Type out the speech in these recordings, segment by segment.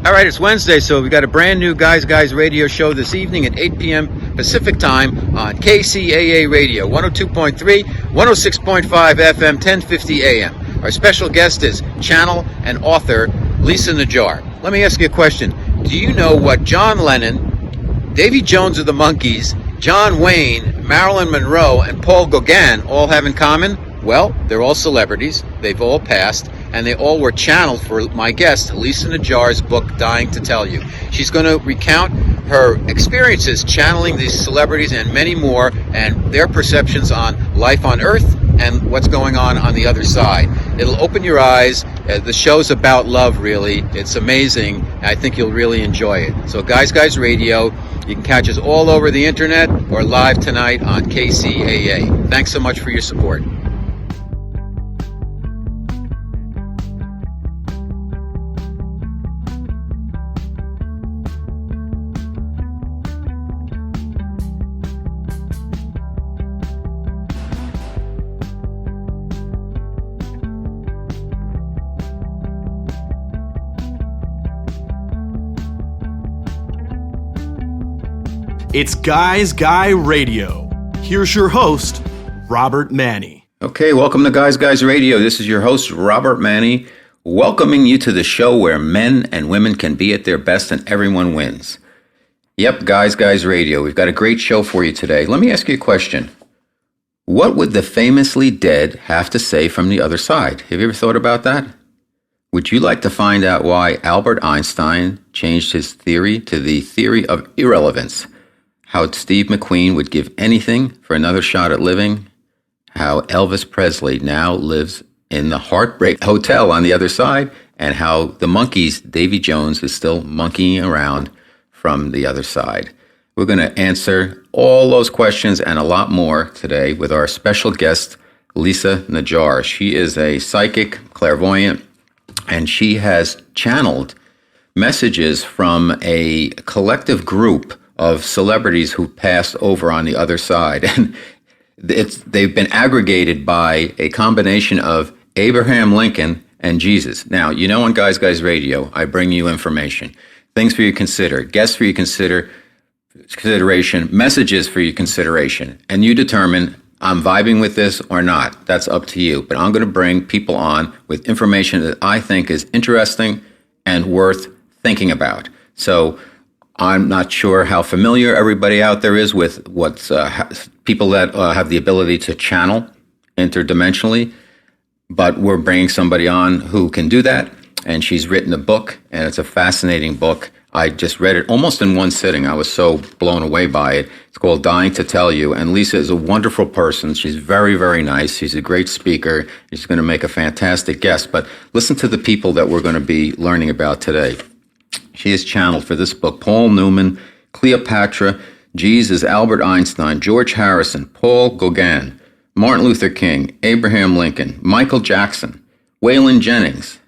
All right, it's Wednesday, so we got a brand new Guys radio show this evening at 8 p.m. Pacific time on KCAA Radio, 102.3, 106.5 FM, 1050 AM. Our special guest is channel and author Lisa Najjar. Let me ask you a question. Do you know what John Lennon, Davy Jones of the Monkees, John Wayne, Marilyn Monroe, and Paul Gauguin all have in common? Well, they're all celebrities, they've all passed, and they all were channeled for my guest, Lisa Najjar's book, Dying to Tell You. She's going to recount her experiences channeling these celebrities and many more, and their perceptions on life on Earth and what's going on the other side. It'll open your eyes. The show's about love, really. It's amazing. I think you'll really enjoy it. So Guys Radio, you can catch us all over the internet or live tonight on KCAA. Thanks so much for your support. It's Guy Radio. Here's your host, Robert Manni. Okay, welcome to Guys Radio. This is your host, Robert Manni, welcoming you to the show where men and women can be at their best and everyone wins. Yep, Guys Radio. We've got a great show for you today. Let me ask you a question. What would the famously dead have to say from the other side? Have you ever thought about that? Would you like to find out why Albert Einstein changed his theory to the theory of irrelevance? How Steve McQueen would give anything for another shot at living? How Elvis Presley now lives in the Heartbreak Hotel on the other side? And how the Monkees, Davy Jones, is still monkeying around from the other side. We're going to answer all those questions and a lot more today with our special guest, Lisa Najjar. She is a psychic, clairvoyant, and she has channeled messages from a collective group of celebrities who passed over on the other side. And they've been aggregated by a combination of Abraham Lincoln and Jesus. Now, you know on Guys Radio, I bring you information, things for you to consider, guests for you to consideration, messages for your consideration, and you determine I'm vibing with this or not. That's up to you. But I'm going to bring people on with information that I think is interesting and worth thinking about. So I'm not sure how familiar everybody out there is with what's people that have the ability to channel interdimensionally, but we're bringing somebody on who can do that, and she's written a book, and it's a fascinating book. I just read it almost in one sitting. I was so blown away by it. It's called Dying to Tell You, and Lisa is a wonderful person. She's very, very nice. She's a great speaker. She's going to make a fantastic guest, but listen to the people that we're going to be learning about today. She is channeled for this book Paul Newman, Cleopatra, Jesus, Albert Einstein, George Harrison, Paul Gauguin, Martin Luther King, Abraham Lincoln, Michael Jackson, Waylon Jennings,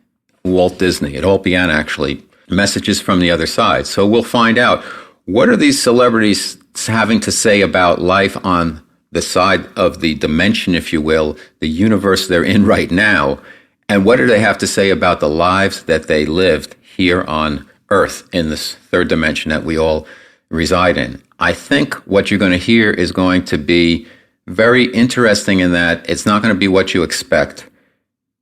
Walt Disney. It all began actually messages from the other side. So we'll find out, what are these celebrities having to say about life on the side of the dimension, if you will, the universe they're in right now, and what do they have to say about the lives that they lived here on Earth in this third dimension that we all reside in. I think what you're going to hear is going to be very interesting in that it's not going to be what you expect.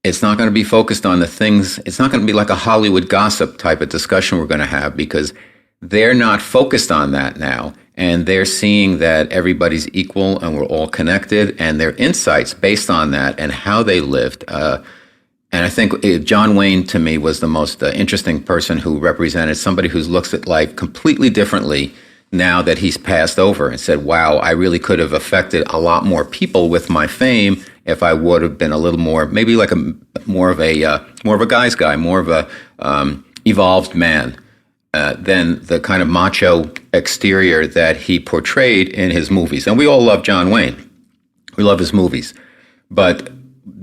It's not going to be focused on the things. It's not going to be like a Hollywood gossip type of discussion we're going to have, because they're not focused on that now. And they're seeing that everybody's equal and we're all connected, and their insights based on that and how they lived. And I think John Wayne, to me, was the most interesting person who represented somebody who looks at life completely differently now that he's passed over, and said, wow, I really could have affected a lot more people with my fame if I would have been a little more, maybe like more of a guy's guy, more of a evolved man than the kind of macho exterior that he portrayed in his movies. And we all love John Wayne. We love his movies. But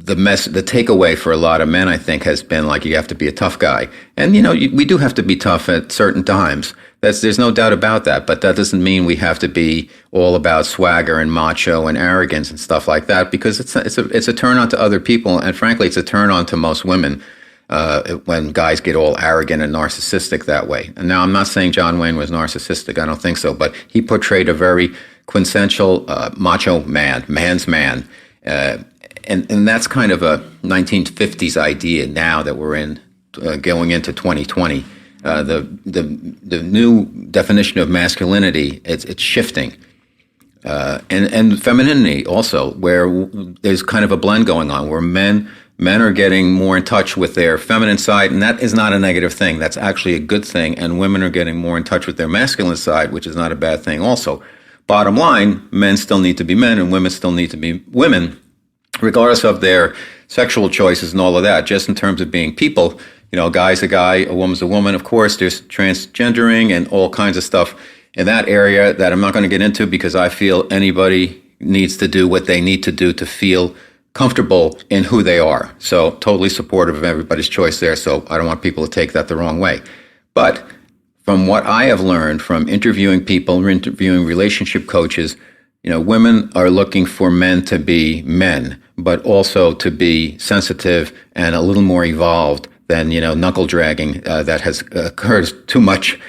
the takeaway for a lot of men, I think, has been like, you have to be a tough guy. And, we do have to be tough at certain times. There's no doubt about that. But that doesn't mean we have to be all about swagger and macho and arrogance and stuff like that, because it's a turn on to other people. And frankly, it's a turn on to most women. when guys get all arrogant and narcissistic that way. And now I'm not saying John Wayne was narcissistic. I don't think so. But he portrayed a very quintessential macho man, man's man. And that's kind of a 1950s idea now that we're in going into 2020. The new definition of masculinity, it's shifting. And femininity also, where there's kind of a blend going on, where men are getting more in touch with their feminine side, and that is not a negative thing. That's actually a good thing. And women are getting more in touch with their masculine side, which is not a bad thing also. Bottom line, men still need to be men and women still need to be women, regardless of their sexual choices and all of that. Just in terms of being people, a guy's a guy, a woman's a woman. Of course, there's transgendering and all kinds of stuff in that area that I'm not going to get into, because I feel anybody needs to do what they need to do to feel comfortable in who they are. So totally supportive of everybody's choice there. So I don't want people to take that the wrong way. But from what I have learned from interviewing people, interviewing relationship coaches, women are looking for men to be men, but also to be sensitive and a little more evolved than, knuckle dragging that has occurred too much.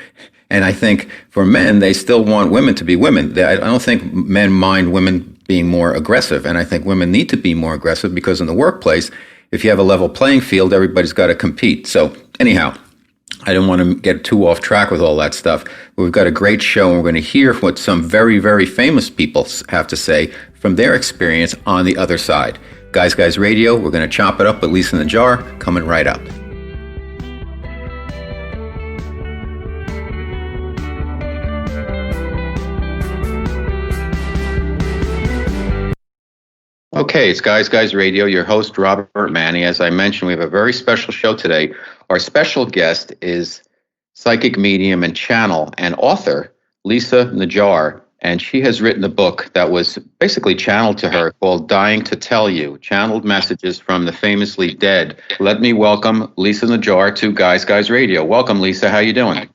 And I think for men, they still want women to be women. I don't think men mind women being more aggressive. And I think women need to be more aggressive, because in the workplace, if you have a level playing field, everybody's got to compete. So anyhow, I don't want to get too off track with all that stuff. We've got a great show, and we're going to hear what some very, very famous people have to say from their experience on the other side. Guys Radio, we're going to chop it up with Lisa Najjar, coming right up. Okay, it's Guys Radio, your host, Robert Manni. As I mentioned, we have a very special show today. Our special guest is psychic medium and channel and author, Lisa Najjar, and she has written a book that was basically channeled to her called Dying to Tell You, Channeled Messages from the Famously Dead. Let me welcome Lisa Najjar to Guys Radio. Welcome, Lisa. How you doing?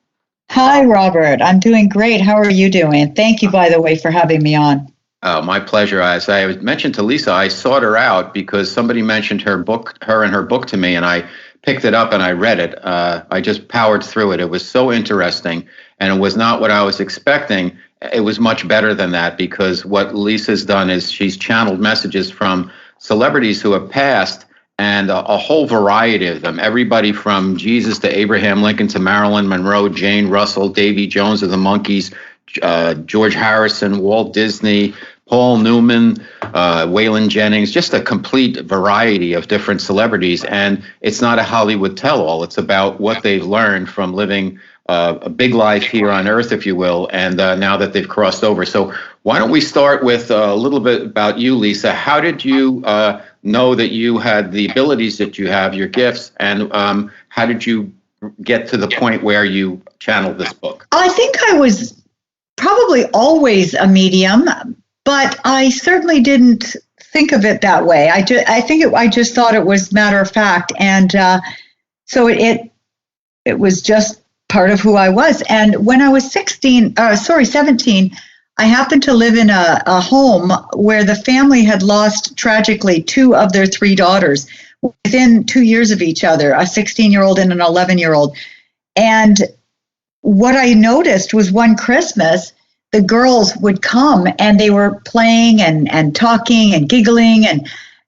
Hi, Robert. I'm doing great. How are you doing? Thank you, by the way, for having me on. My pleasure. As I mentioned to Lisa, I sought her out because somebody mentioned her and her book to me, and I picked it up and I read it. I just powered through it. It was so interesting, and it was not what I was expecting. It was much better than that, because what Lisa's done is she's channeled messages from celebrities who have passed, and a whole variety of them. Everybody from Jesus to Abraham Lincoln to Marilyn Monroe, Jane Russell, Davy Jones of the Monkees, George Harrison, Walt Disney, Paul Newman, Waylon Jennings, just a complete variety of different celebrities. And it's not a Hollywood tell-all. It's about what they've learned from living a big life here on Earth, if you will, and now that they've crossed over. So why don't we start with a little bit about you, Lisa. How did you know that you had the abilities that you have, your gifts, and how did you get to the point where you channeled this book? I think I was probably always a medium, but I certainly didn't think of it that way. I just thought it was matter of fact, and so it was just part of who I was. And when I was 17, I happened to live in a home where the family had lost tragically 2 of their 3 daughters within 2 years of each other, a 16-year-old and an 11-year-old. And what I noticed was one Christmas, the girls would come and they were playing and talking and giggling,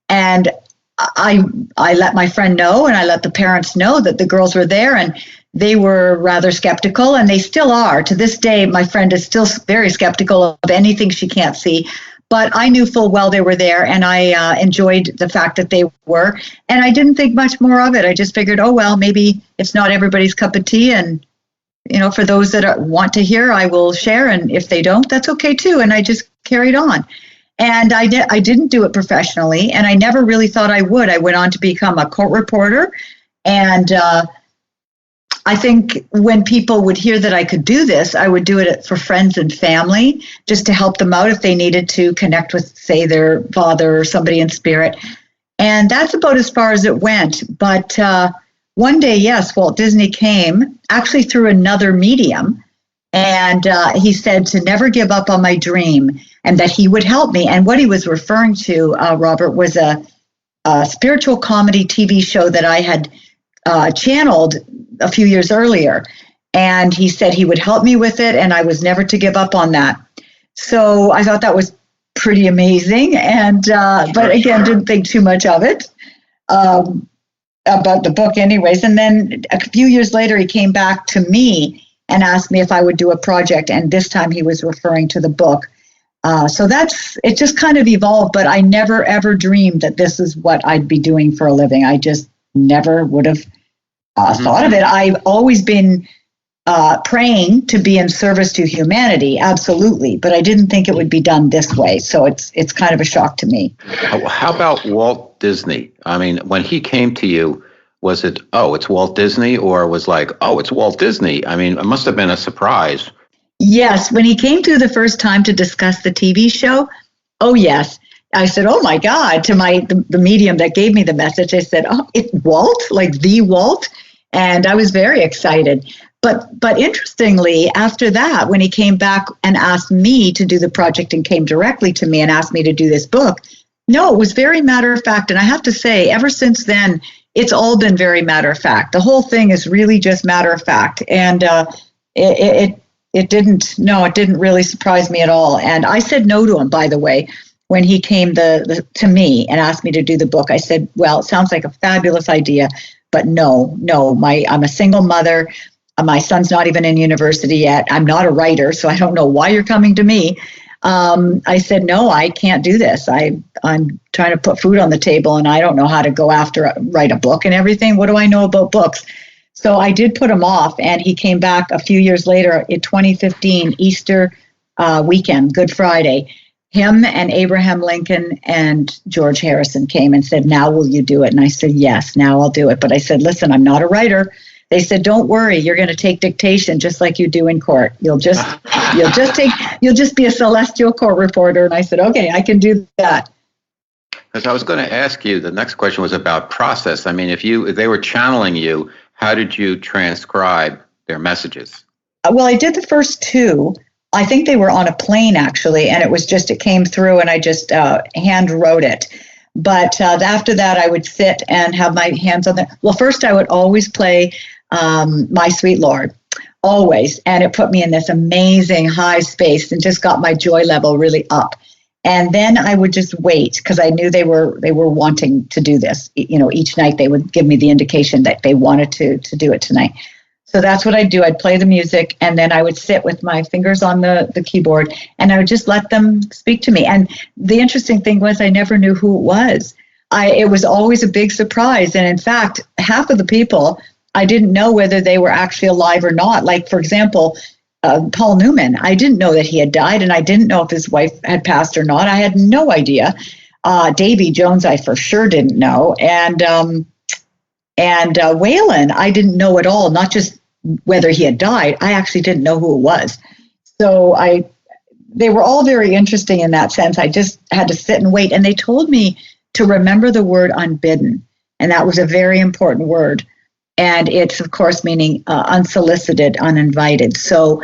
and I let my friend know, and I let the parents know that the girls were there, and they were rather skeptical, and they still are. To this day, my friend is still very skeptical of anything she can't see, but I knew full well they were there, and I enjoyed the fact that they were, and I didn't think much more of it. I just figured, oh, well, maybe it's not everybody's cup of tea, and for those that want to hear, I will share, and if they don't, that's okay too. And I just carried on. And I didn't do it professionally, and I never really thought I would. I went on to become a court reporter, and I think when people would hear that I could do this, I would do it for friends and family, just to help them out if they needed to connect with, say, their father or somebody in spirit. And that's about as far as it went. But one day, yes, Walt Disney came, actually through another medium, and he said to never give up on my dream and that he would help me. And what he was referring to, Robert, was a spiritual comedy TV show that I had channeled a few years earlier. And he said he would help me with it, and I was never to give up on that. So I thought that was pretty amazing. And but again, didn't think too much of it, about the book anyways. And then a few years later, he came back to me and asked me if I would do a project. And this time he was referring to the book. So it just kind of evolved, but I never, ever dreamed that this is what I'd be doing for a living. I just never would have thought of it. I've always been praying to be in service to humanity, absolutely, but I didn't think it would be done this way. So it's kind of a shock to me. How about Walt Disney? I mean, when he came to you, was it, oh, it's Walt Disney, or was like, oh, it's Walt Disney? I mean, it must have been a surprise. Yes, when he came through the first time to discuss the TV show, oh yes. I said, oh my God, to the medium that gave me the message. I said, oh, it's Walt, like the Walt? And I was very excited. But interestingly, after that, when he came back and asked me to do the project and came directly to me and asked me to do this book, no, it was very matter of fact. And I have to say, ever since then, it's all been very matter of fact. The whole thing is really just matter of fact. And it didn't really surprise me at all. And I said no to him, by the way, when he came to me and asked me to do the book. I said, well, it sounds like a fabulous idea, but no, I'm a single mother. My son's not even in university yet. I'm not a writer, so I don't know why you're coming to me. I said, no, I can't do this. I'm trying to put food on the table, and I don't know how to go write a book and everything. What do I know about books? So I did put him off, and he came back a few years later in 2015, Easter weekend, Good Friday. Him and Abraham Lincoln and George Harrison came and said, now will you do it? And I said, yes, now I'll do it. But I said, listen, I'm not a writer. They said, don't worry, you're going to take dictation just like you do in court. You'll just be a celestial court reporter. And I said, okay, I can do that. Because I was going to ask you, the next question was about process. I mean, if they were channeling you, how did you transcribe their messages? Well, I did the first two. I think they were on a plane, actually, and it came through, and I just hand wrote it. But after that, I would sit and have my hands on well, first I would always play My Sweet Lord, always. And it put me in this amazing high space and just got my joy level really up. And then I would just wait, because I knew they were wanting to do this. You know, each night they would give me the indication that they wanted to do it tonight. So that's what I'd do. I'd play the music, and then I would sit with my fingers on the keyboard, and I would just let them speak to me. And the interesting thing was I never knew who it was. It was always a big surprise. And in fact, half of the people, I didn't know whether they were actually alive or not. Like, for example, Paul Newman, I didn't know that he had died, and I didn't know if his wife had passed or not. I had no idea. Davy Jones, I for sure didn't know. And Waylon, I didn't know at all, not just whether he had died. I actually didn't know who it was. So they were all very interesting in that sense. I just had to sit and wait. And they told me to remember the word unbidden. And that was a very important word. And it's, of course, meaning unsolicited, uninvited. So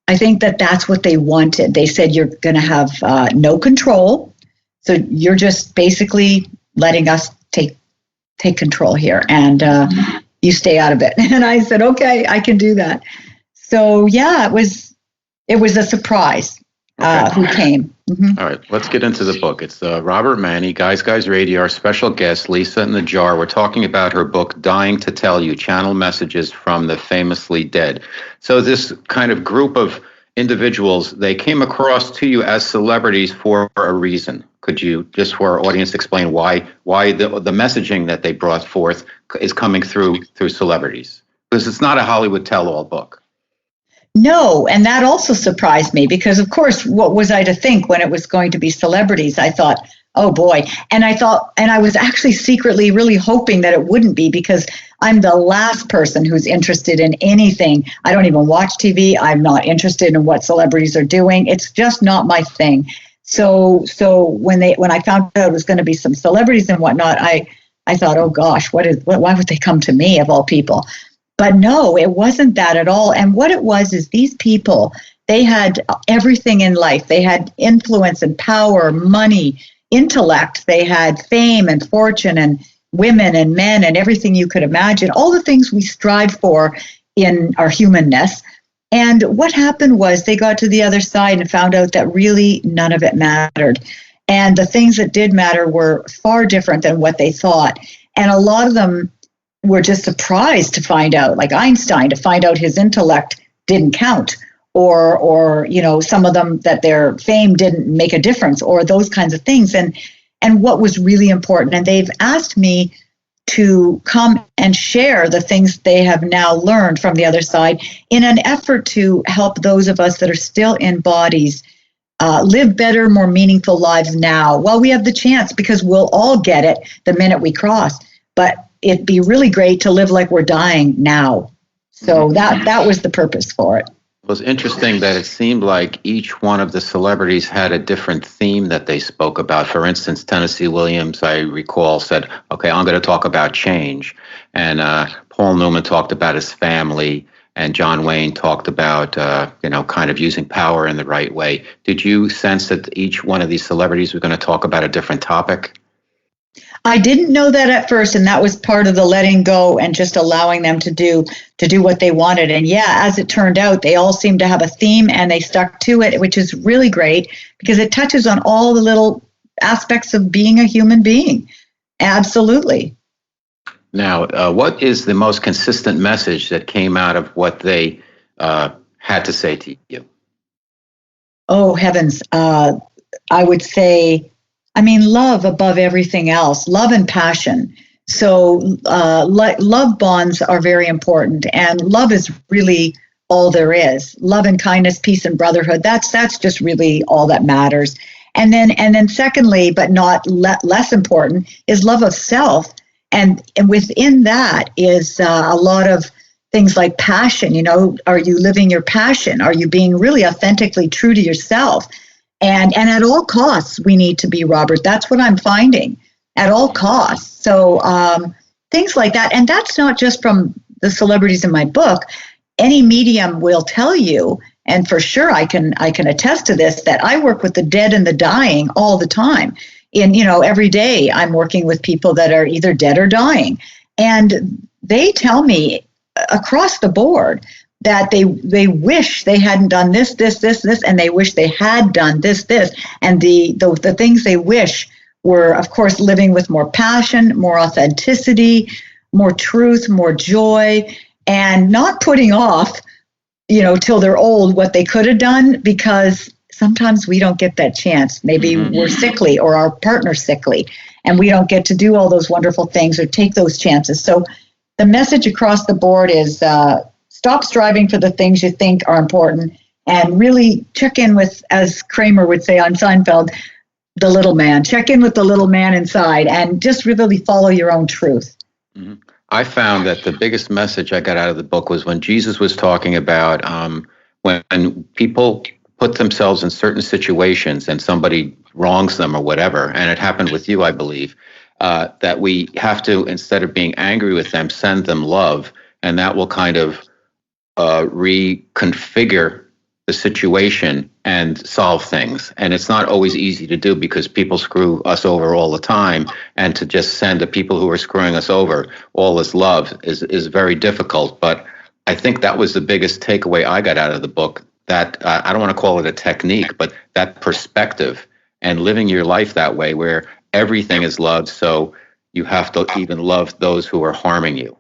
I think that's what they wanted. They said, you're going to have no control. So you're just basically letting us take control here, and you stay out of it. And I said, okay, I can do that. So yeah, it was a surprise who came. Mm-hmm. All right, let's get into the book. It's Robert Manni, Guys Radio. Our special guest, Lisa Najjar. We're talking about her book, Dying to Tell You, Channel Messages from the Famously Dead. So this kind of group of individuals, they came across to you as celebrities for a reason. Could you, just for our audience, explain why the messaging that they brought forth is coming through celebrities? Because it's not a Hollywood tell-all book. No, and that also surprised me, because, of course, what was I to think when it was going to be celebrities? I thought, oh boy. And I was actually secretly really hoping that it wouldn't be, because I'm the last person who's interested in anything. I don't even watch TV. I'm not interested in what celebrities are doing. It's just not my thing. So when I found out it was going to be some celebrities and whatnot, I thought, oh gosh, why would they come to me of all people? But no, it wasn't that at all. And what it was is these people, they had everything in life. They had influence and power, money, intellect. They had fame and fortune and women and men and everything you could imagine, all the things we strive for in our humanness. And what happened was they got to the other side and found out that really none of it mattered. And the things that did matter were far different than what they thought. And a lot of them were just surprised to find out, like Einstein, to find out his intellect didn't count, or some of them that their fame didn't make a difference, or those kinds of things. And what was really important, and they've asked me to come and share the things they have now learned from the other side in an effort to help those of us that are still in bodies live better, more meaningful lives now while we have the chance, because we'll all get it the minute we cross. But it'd be really great to live like we're dying now. So that was the purpose for it. It was interesting that it seemed like each one of the celebrities had a different theme that they spoke about. For instance, Tennessee Williams, I recall, said, okay, I'm going to talk about change. And Paul Newman talked about his family. And John Wayne talked about, kind of using power in the right way. Did you sense that each one of these celebrities was going to talk about a different topic? I didn't know that at first, and that was part of the letting go and just allowing them to do what they wanted. And yeah, as it turned out, they all seemed to have a theme and they stuck to it, which is really great because it touches on all the little aspects of being a human being. Absolutely. Now, what is the most consistent message that came out of what they had to say to you? Oh, heavens. I would say, love above everything else, love and passion. So love bonds are very important, and love is really all there is. Love and kindness, peace and brotherhood, that's just really all that matters. And then secondly, but not less important, is love of self. And within that is a lot of things like passion. Are you living your passion? Are you being really authentically true to yourself? And at all costs, we need to be, Robert. That's what I'm finding, at all costs. So things like that. And that's not just from the celebrities in my book. Any medium will tell you, and for sure I can attest to this, that I work with the dead and the dying all the time. Every day I'm working with people that are either dead or dying. And they tell me across the board that they wish they hadn't done this, and they wish they had done this. And the things they wish were, of course, living with more passion, more authenticity, more truth, more joy, and not putting off, till they're old what they could have done, because sometimes we don't get that chance. Maybe we're sickly or our partner's sickly, and we don't get to do all those wonderful things or take those chances. So the message across the board is stop striving for the things you think are important and really check in with, as Kramer would say on Seinfeld, the little man. Check in with the little man inside and just really follow your own truth. Mm-hmm. I found that the biggest message I got out of the book was when Jesus was talking about when people put themselves in certain situations and somebody wrongs them or whatever, and it happened with you, I believe, that we have to, instead of being angry with them, send them love, and that will kind of reconfigure the situation and solve things. And it's not always easy to do because people screw us over all the time, and to just send the people who are screwing us over all this love is very difficult. But I think that was the biggest takeaway I got out of the book, that I don't want to call it a technique, but that perspective and living your life that way where everything is love. So you have to even love those who are harming you.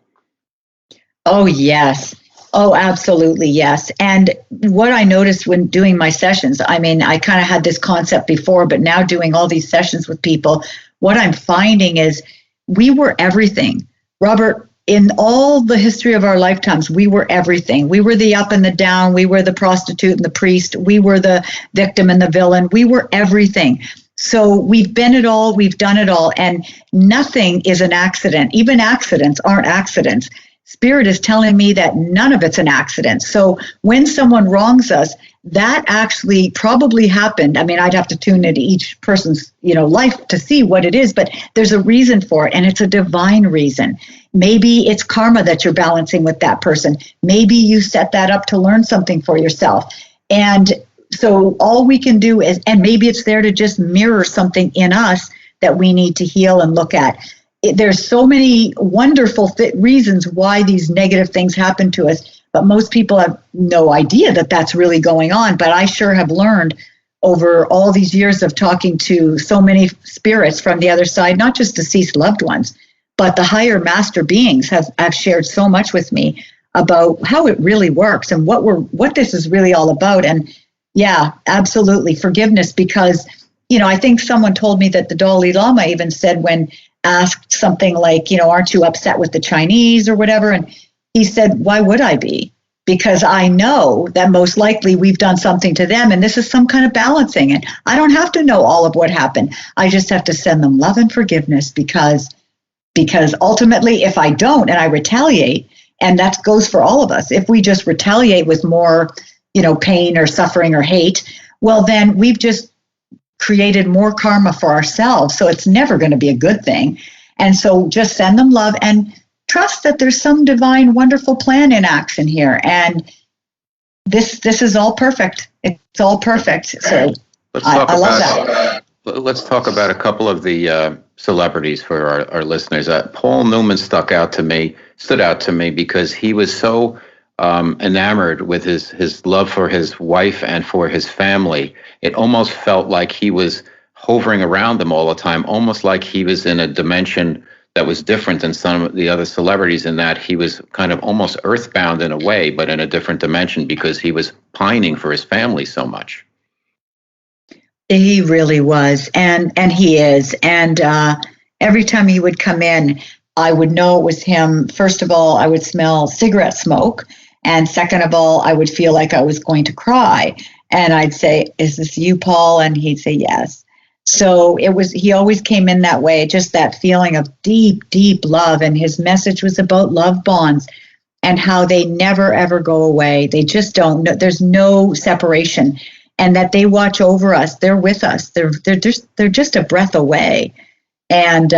Oh, yes. Oh, absolutely, yes. And what I noticed when doing my sessions, I kind of had this concept before, but now doing all these sessions with people, what I'm finding is we were everything. Robert, in all the history of our lifetimes, we were everything. We were the up and the down. We were the prostitute and the priest. We were the victim and the villain. We were everything. So we've been it all. We've done it all. And nothing is an accident. Even accidents aren't accidents. Spirit is telling me that none of it's an accident. So when someone wrongs us, that actually probably happened. I'd have to tune into each person's, life to see what it is, but there's a reason for it, and it's a divine reason. Maybe it's karma that you're balancing with that person. Maybe you set that up to learn something for yourself. And so all we can do is, and maybe it's there to just mirror something in us that we need to heal and look at. there's so many wonderful reasons why these negative things happen to us, but most people have no idea that that's really going on. But I sure have learned over all these years of talking to so many spirits from the other side, not just deceased loved ones, but the higher master beings have shared so much with me about how it really works and what this is really all about. And yeah, absolutely, forgiveness, because, I think someone told me that the Dalai Lama even said, when asked something like, aren't you upset with the Chinese or whatever? And he said, why would I be? Because I know that most likely we've done something to them, and this is some kind of balancing. And I don't have to know all of what happened. I just have to send them love and forgiveness, because ultimately, if I don't and I retaliate, and that goes for all of us, if we just retaliate with more, pain or suffering or hate, well, then we've just created more karma for ourselves. So it's never going to be a good thing. And so just send them love and trust that there's some divine, wonderful plan in action here. And this is all perfect. It's all perfect. So I love that. Let's talk about a couple of the celebrities for our listeners. Paul Newman stood out to me because he was so enamored with his love for his wife and for his family. It almost felt like he was hovering around them all the time, almost like he was in a dimension that was different than some of the other celebrities, in that he was kind of almost earthbound in a way, but in a different dimension, because he was pining for his family so much. He really was, and he is. And every time he would come in, I would know it was him. First of all, I would smell cigarette smoke. And second of all, I would feel like I was going to cry. And I'd say, is this you, Paul? And he'd say, yes. So he always came in that way, just that feeling of deep, deep love. And his message was about love bonds and how they never, ever go away. They just don't. There's no separation. And that they watch over us. They're with us. They're just a breath away. And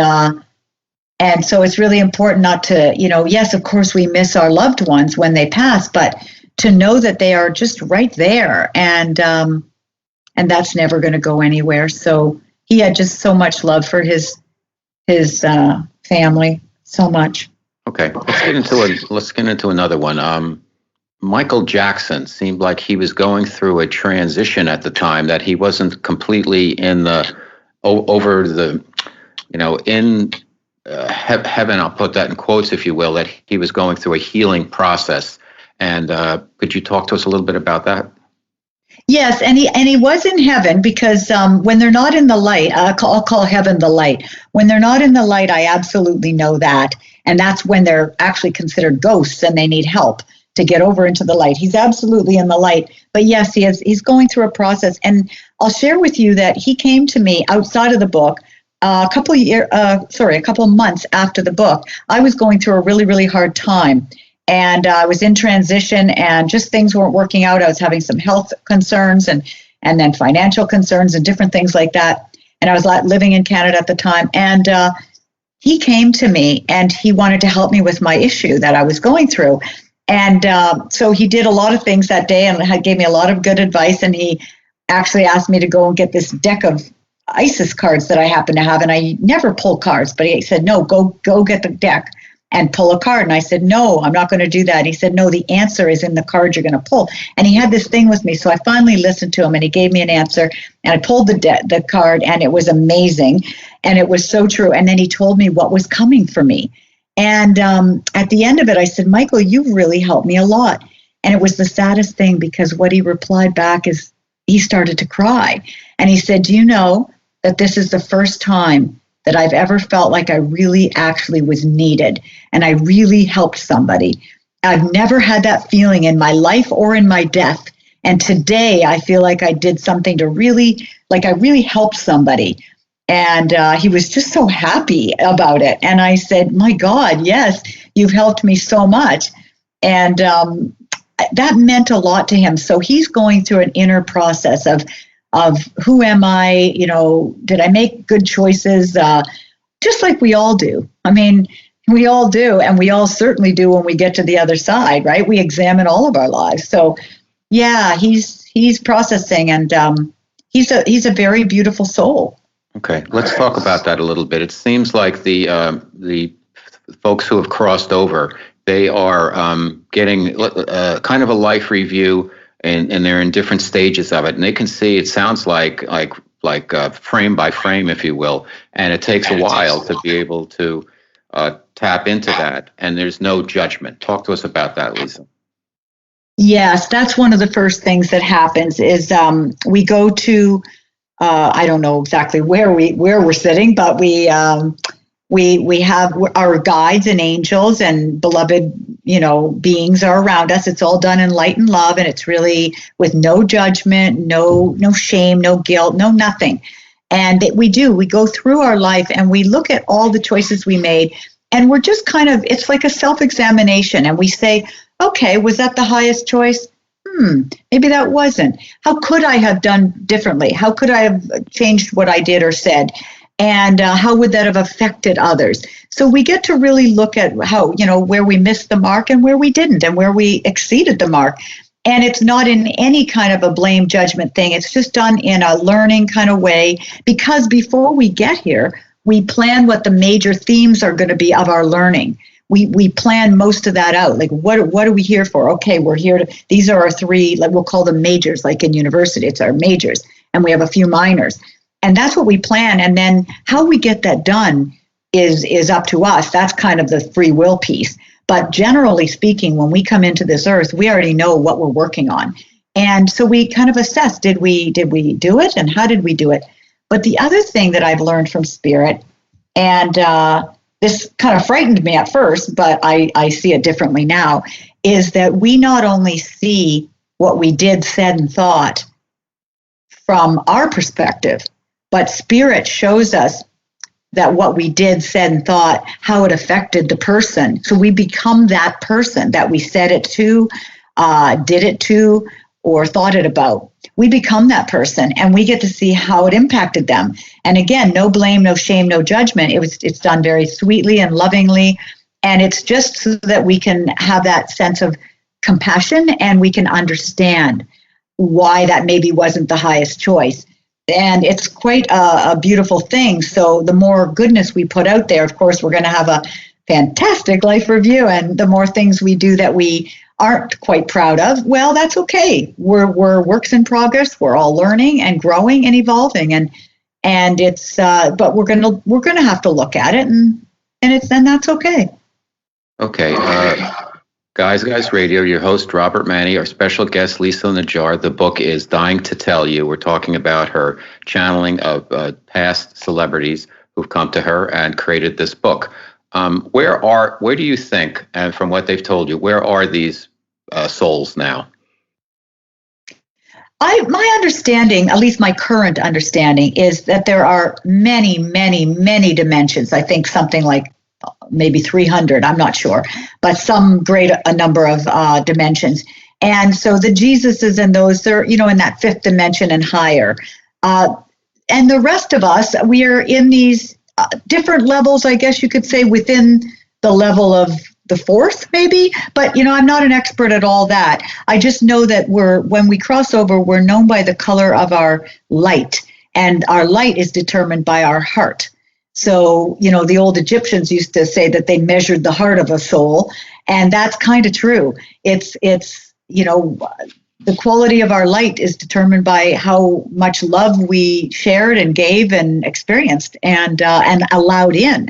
so it's really important not to, yes, of course we miss our loved ones when they pass, but to know that they are just right there. And that's never going to go anywhere. So he had just so much love for his family, so much. Okay, let's get into another one. Michael Jackson seemed like he was going through a transition at the time, that he wasn't completely in heaven, I'll put that in quotes, if you will, that he was going through a healing process. And could you talk to us a little bit about that? Yes, and he was in heaven, because when they're not in the light, I'll call heaven the light. When they're not in the light, I absolutely know that. And that's when they're actually considered ghosts and they need help to get over into the light. He's absolutely in the light. But yes, he's going through a process. And I'll share with you that he came to me outside of the book a couple of months after the book. I was going through a really, really hard time. And I was in transition, and just things weren't working out. I was having some health concerns and then financial concerns and different things like that. And I was living in Canada at the time. And he came to me and he wanted to help me with my issue that I was going through. And so he did a lot of things that day and gave me a lot of good advice. And he actually asked me to go and get this deck of ISIS cards that I happen to have. And I never pull cards, but he said, no, go get the deck and pull a card. And I said, no, I'm not going to do that. He said, no, the answer is in the card you're going to pull. And he had this thing with me. So I finally listened to him and he gave me an answer. And I pulled the card, and it was amazing. And it was so true. And then he told me what was coming for me. And at the end of it, I said, Michael, you've really helped me a lot. And it was the saddest thing, because what he replied back is he started to cry. And he said, do you know that this is the first time that I've ever felt like I really actually was needed and I really helped somebody. I've never had that feeling in my life or in my death. And today I feel like I did something to really, like I really helped somebody. And he was just so happy about it. And I said, my God, yes, you've helped me so much. And that meant a lot to him. So he's going through an inner process of who am I, did I make good choices? Just like we all do. I mean, we all do. And we all certainly do when we get to the other side, right? We examine all of our lives. So yeah, he's processing, and he's a very beautiful soul. Okay, let's talk about that a little bit. It seems like the folks who have crossed over, they are getting kind of a life review, and they're in different stages of it, and they can see. It sounds like frame by frame, if you will, and it takes a while to be able to tap into that. And there's no judgment. Talk to us about that, Lisa. Yes, that's one of the first things that happens is we go to I don't know exactly where we're sitting, but we have our guides and angels and beloved, beings are around us. It's all done in light and love, and it's really with no judgment, no shame, no guilt, no nothing. And we go through our life and we look at all the choices we made, and we're just it's like a self-examination, and we say, okay, was that the highest choice? Maybe that wasn't. How could I have done differently? How could I have changed what I did or said? And how would that have affected others? So we get to really look at how, where we missed the mark and where we didn't, and where we exceeded the mark. And it's not in any kind of a blame judgment thing. It's just done in a learning kind of way, because before we get here, we plan what the major themes are going to be of our learning. We plan most of that out. Like, what are we here for? Okay, we're here these are our three, like we'll call them majors, like in university, it's our majors, and we have a few minors. And that's what we plan. And then how we get that done is up to us. That's kind of the free will piece. But generally speaking, when we come into this earth, we already know what we're working on. And so we kind of assess, did we do it? And how did we do it? But the other thing that I've learned from Spirit, and this kind of frightened me at first, but I see it differently now, is that we not only see what we did, said, and thought from our perspective, but Spirit shows us that what we did, said, and thought, how it affected the person. So we become that person that we said it to, did it to, or thought it about. We become that person, and we get to see how it impacted them. And again, no blame, no shame, no judgment. It's done very sweetly and lovingly. And it's just so that we can have that sense of compassion, and we can understand why that maybe wasn't the highest choice. And it's quite a beautiful thing. So the more goodness we put out there, of course, we're going to have a fantastic life review. And the more things we do that we aren't quite proud of, well, that's okay. We're works in progress. We're all learning and growing and evolving, and it's but we're gonna have to look at it, and that's okay. Okay, Guys Radio, your host Robert Manni, our special guest Lisa Najjar. The book is Dying to Tell You. We're talking about her channeling of past celebrities who've come to her and created this book. Where do you think, and from what they've told you, where are these souls now? My understanding, at least my current understanding, is that there are many, many, many dimensions. I think something like maybe 300, I'm not sure, but some great a number of dimensions. And so the Jesuses and those, they're, in that fifth dimension and higher. And the rest of us, we are in these different levels, I guess you could say, within the level of the fourth, maybe. But, I'm not an expert at all that. I just know that when we cross over, we're known by the color of our light. And our light is determined by our heart. So, the old Egyptians used to say that they measured the heart of a soul. And that's kind of true. It's the quality of our light is determined by how much love we shared and gave and experienced and allowed in.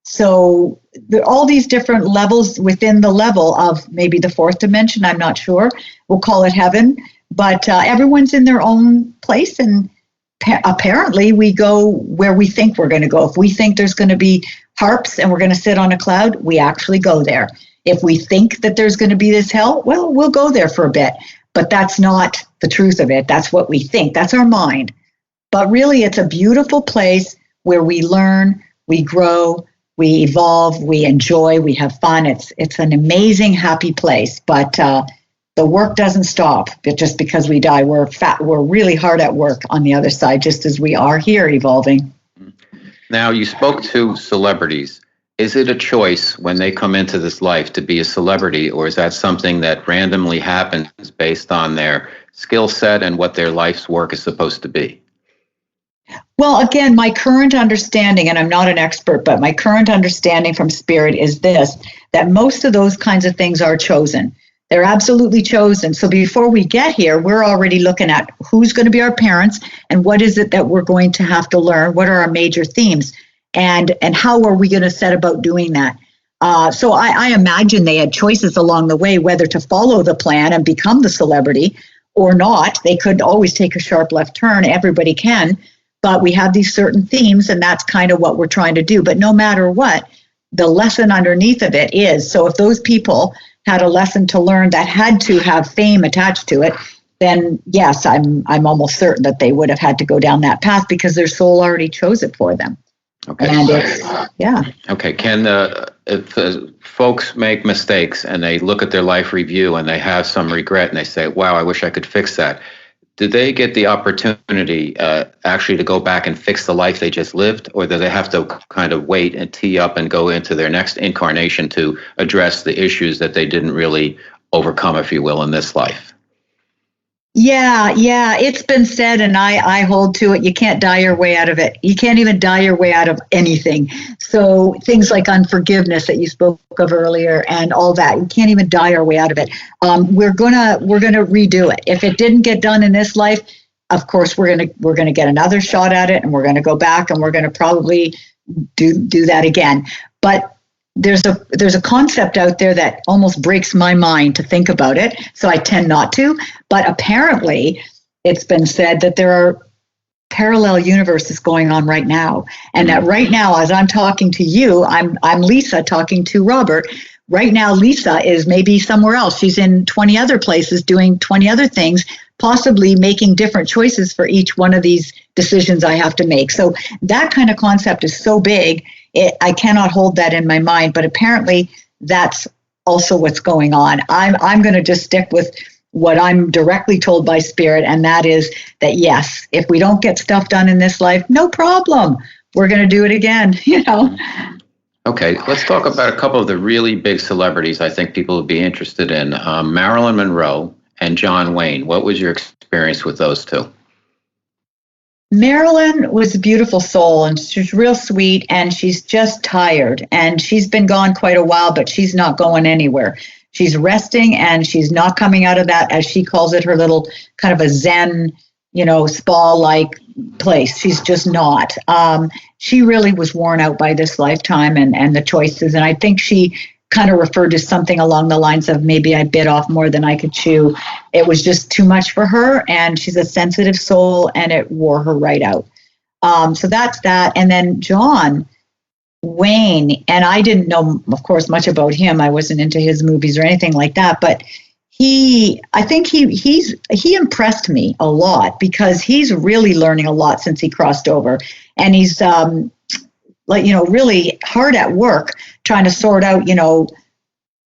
So there are all these different levels within the level of maybe the fourth dimension. I'm not sure. We'll call it heaven. But everyone's in their own place. And apparently we go where we think we're going to go. If we think there's going to be harps and we're going to sit on a cloud, we actually go there. If we think that there's going to be this hell, well, we'll go there for a bit. But that's not the truth of it. That's what we think. That's our mind. But really, it's a beautiful place where we learn, we grow, we evolve, we enjoy, we have fun. It's an amazing, happy place. But the work doesn't stop just because we die. We're really hard at work on the other side, just as we are here evolving. Now, you spoke to celebrities. Is it a choice when they come into this life to be a celebrity, or is that something that randomly happens based on their skill set and what their life's work is supposed to be? Well, again, my current understanding, and I'm not an expert, but my current understanding from spirit is this, that most of those kinds of things are chosen. They're absolutely chosen. So before we get here, we're already looking at who's going to be our parents and what is it that we're going to have to learn? What are our major themes? And how are we going to set about doing that? So I imagine they had choices along the way, whether to follow the plan and become the celebrity or not. They could always take a sharp left turn. Everybody can. But we have these certain themes, and that's kind of what we're trying to do. But no matter what, the lesson underneath of it is, so if those people had a lesson to learn that had to have fame attached to it, then yes, I'm almost certain that they would have had to go down that path because their soul already chose it for them. Okay. And it's, yeah. Okay. If folks make mistakes and they look at their life review and they have some regret and they say, wow, I wish I could fix that. Do they get the opportunity actually to go back and fix the life they just lived, or do they have to kind of wait and tee up and go into their next incarnation to address the issues that they didn't really overcome, if you will, in this life? Yeah, it's been said, and I hold to it. You can't die your way out of it. You can't even die your way out of anything. So things like unforgiveness that you spoke of earlier, and all that, you can't even die our way out of it. We're gonna redo it. If it didn't get done in this life, of course we're gonna get another shot at it, and we're gonna go back, and we're gonna probably do that again. But there's a concept out there that almost breaks my mind to think about it, so I tend not to. But apparently, it's been said that there are parallel universes going on right now, and that right now, as I'm talking to you, I'm Lisa talking to Robert. Right now, Lisa is maybe somewhere else. She's in 20 other places doing 20 other things, possibly making different choices for each one of these decisions I have to make. So that kind of concept is so big. I cannot hold that in my mind, but apparently that's also what's going on. I'm going to just stick with what I'm directly told by spirit, and that is that yes, if we don't get stuff done in this life, no problem. We're going to do it again, Okay, let's talk about a couple of the really big celebrities I think people would be interested in. Marilyn Monroe and John Wayne. What was your experience with those two? Marilyn was a beautiful soul, and she's real sweet, and she's just tired, and she's been gone quite a while, but she's not going anywhere. She's resting, and she's not coming out of that, as she calls it, her little kind of a Zen, spa-like place. She's just not. She really was worn out by this lifetime and the choices, and I think she kind of referred to something along the lines of maybe I bit off more than I could chew. It was just too much for her, and she's a sensitive soul, and it wore her right out. So that's that. And then John Wayne, and I didn't know, of course, much about him. I wasn't into his movies or anything like that, but I think he impressed me a lot because he's really learning a lot since he crossed over, and he's really hard at work trying to sort out,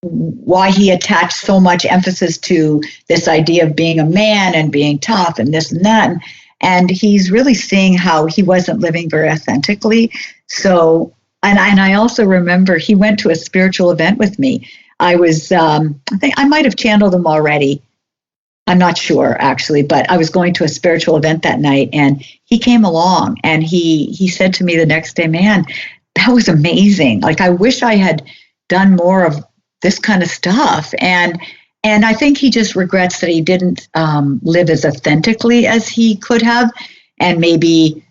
why he attached so much emphasis to this idea of being a man and being tough and this and that. And he's really seeing how he wasn't living very authentically. So, and I also remember he went to a spiritual event with me. I was, I think I might have channeled him already. I'm not sure actually, but I was going to a spiritual event that night, and he came along, and he said to me the next day, man, that was amazing. Like, I wish I had done more of this kind of stuff. And I think he just regrets that he didn't live as authentically as he could have. And maybe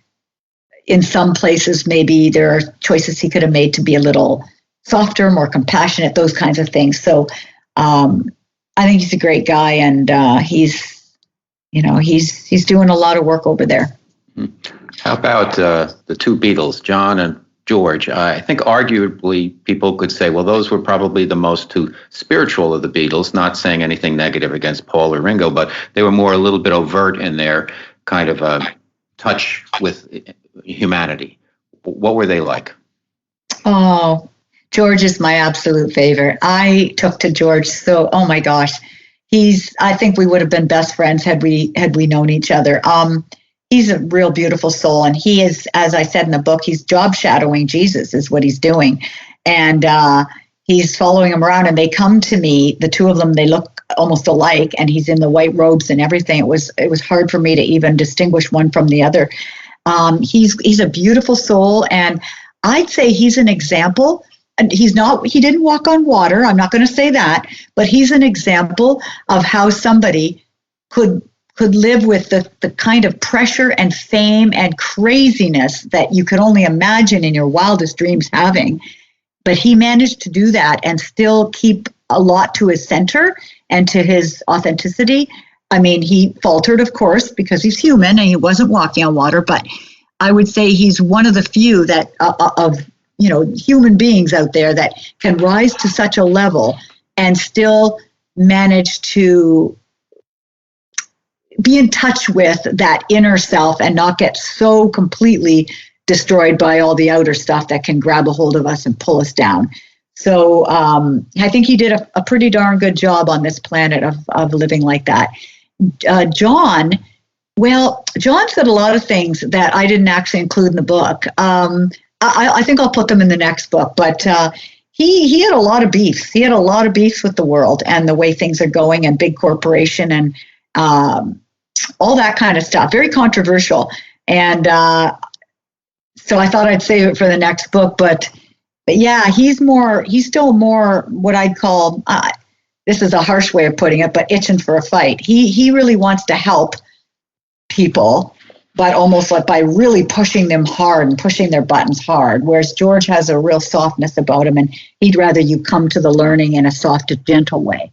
in some places, maybe there are choices he could have made to be a little softer, more compassionate, those kinds of things. So I think he's a great guy, and he's doing a lot of work over there. How about the two Beatles, John and George? I think arguably people could say, well, those were probably the most two spiritual of the Beatles, not saying anything negative against Paul or Ringo, but they were more a little bit overt in their kind of touch with humanity. What were they like? Oh, George is my absolute favorite. I took to George oh my gosh. I think we would have been best friends had we known each other. He's a real beautiful soul, and he is, as I said in the book, he's job shadowing Jesus is what he's doing. And he's following him around, and they come to me, the two of them, they look almost alike, and he's in the white robes and everything. It was hard for me to even distinguish one from the other. He's a beautiful soul, and I'd say he's an example. And he didn't walk on water. I'm not going to say that, but he's an example of how somebody could live with the kind of pressure and fame and craziness that you could only imagine in your wildest dreams having. But he managed to do that and still keep a lot to his center and to his authenticity. I mean, he faltered, of course, because he's human and he wasn't walking on water, but I would say he's one of the few that of human beings out there that can rise to such a level and still manage to be in touch with that inner self and not get so completely destroyed by all the outer stuff that can grab a hold of us and pull us down. So I think he did a pretty darn good job on this planet of living like that. John said a lot of things that I didn't actually include in the book. I think I'll put them in the next book, but he had a lot of beefs. He had a lot of beefs with the world and the way things are going and big corporation and all that kind of stuff. Very controversial. And so I thought I'd save it for the next book, but yeah, he's still more what I'd call, this is a harsh way of putting it, but itching for a fight. He really wants to help people, but almost like by really pushing them hard and pushing their buttons hard, whereas George has a real softness about him, and he'd rather you come to the learning in a soft, gentle way.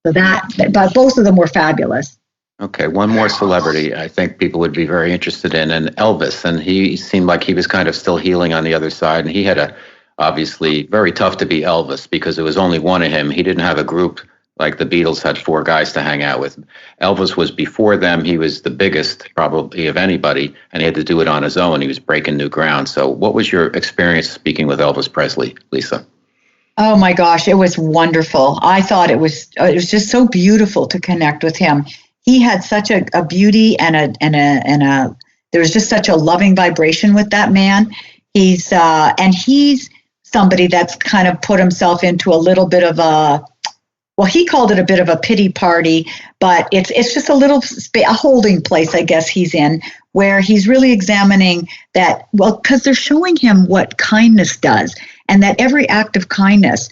So but both of them were fabulous. Okay, one more celebrity I think people would be very interested in, and Elvis, and he seemed like he was kind of still healing on the other side, and he had obviously very tough to be Elvis because it was only one of him. He didn't have a group like the Beatles had 4 guys to hang out with. Elvis was before them. He was the biggest probably of anybody, and he had to do it on his own. He was breaking new ground. So what was your experience speaking with Elvis Presley, Lisa? Oh my gosh, it was wonderful. I thought it was just so beautiful to connect with him. He had such a beauty and there was just such a loving vibration with that man. He's somebody that's kind of put himself into a little bit of he called it a bit of a pity party, but it's just a holding place, I guess he's in, where he's really examining that, because they're showing him what kindness does, and that every act of kindness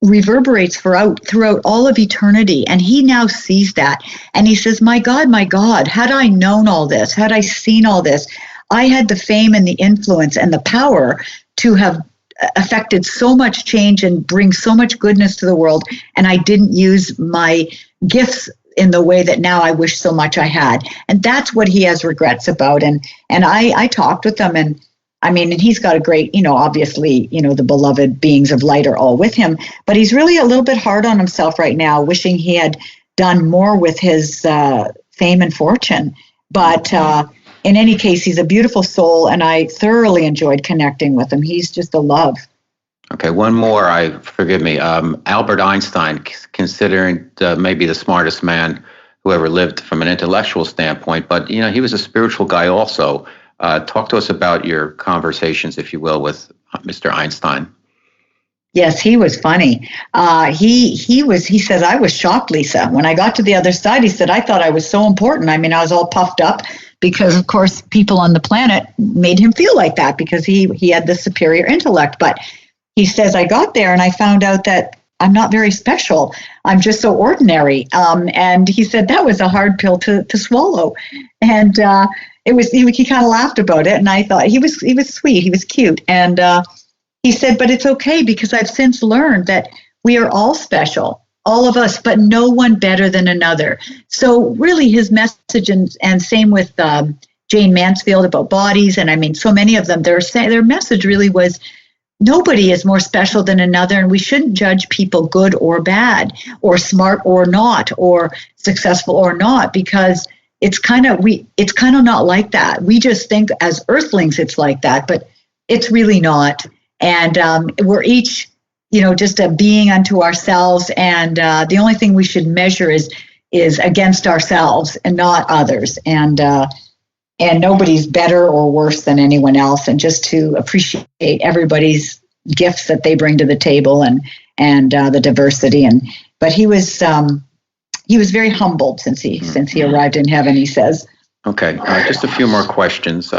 reverberates throughout all of eternity. And he now sees that. And he says, my God, had I known all this, had I seen all this, I had the fame and the influence and the power to have affected so much change and bring so much goodness to the world. And I didn't use my gifts in the way that now I wish so much I had. And that's what he has regrets about. And I talked with him, and he's got a great, obviously, the beloved beings of light are all with him, but he's really a little bit hard on himself right now, wishing he had done more with his fame and fortune. But in any case, he's a beautiful soul, and I thoroughly enjoyed connecting with him. He's just a love. Okay, one more. Forgive me. Albert Einstein, considering maybe the smartest man who ever lived from an intellectual standpoint, but he was a spiritual guy also. Talk to us about your conversations, if you will, with Mr. Einstein. Yes, he was funny. He says, I was shocked, Lisa. When I got to the other side, he said, I thought I was so important. I was all puffed up because, of course, people on the planet made him feel like that because he had the superior intellect. But he says, I got there and I found out that I'm not very special. I'm just so ordinary. And he said that was a hard pill to swallow. And he kind of laughed about it. And I thought he was sweet. He was cute. And he said, but it's okay because I've since learned that we are all special, all of us, but no one better than another. So really his message, and same with Jane Mansfield about bodies. And so many of them, their message really was, nobody is more special than another, and we shouldn't judge people good or bad, or smart or not, or successful or not, because it's kind of not like that. We just think as earthlings it's like that, but it's really not. And we're each, just a being unto ourselves, and the only thing we should measure is against ourselves and not others. And nobody's better or worse than anyone else, and just to appreciate everybody's gifts that they bring to the table and the diversity. But he was very humbled since he arrived in heaven, he says. Okay, just a few more questions.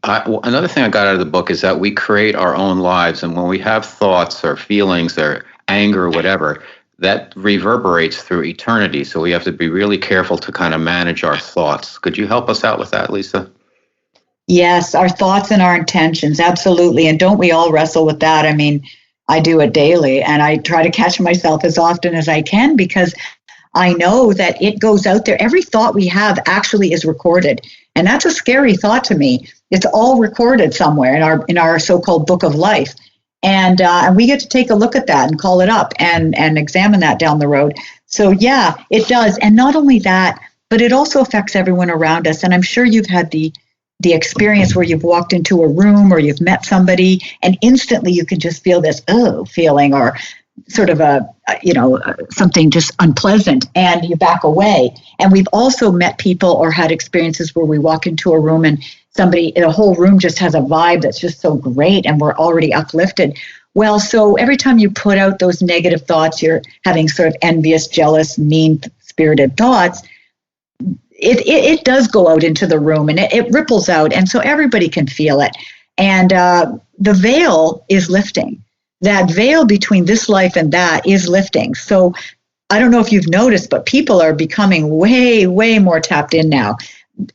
Another thing I got out of the book is that we create our own lives, and when we have thoughts or feelings or anger or whatever, that reverberates through eternity. So we have to be really careful to kind of manage our thoughts. Could you help us out with that, Lisa? Yes, our thoughts and our intentions, absolutely. And don't we all wrestle with that? I mean, I do it daily, and I try to catch myself as often as I can because I know that it goes out there. Every thought we have actually is recorded. And that's a scary thought to me. It's all recorded somewhere in our so-called book of life. And we get to take a look at that and call it up and examine that down the road. So yeah, it does. And not only that, but it also affects everyone around us. And I'm sure you've had the experience where you've walked into a room or you've met somebody and instantly you can just feel this feeling or sort of something just unpleasant, and you back away. And we've also met people or had experiences where we walk into a room and the whole room just has a vibe that's just so great and we're already uplifted. Well, so every time you put out those negative thoughts, you're having sort of envious, jealous, mean-spirited thoughts, it does go out into the room and it ripples out. And so everybody can feel it. And the veil is lifting. That veil between this life and that is lifting. So I don't know if you've noticed, but people are becoming way, way more tapped in now.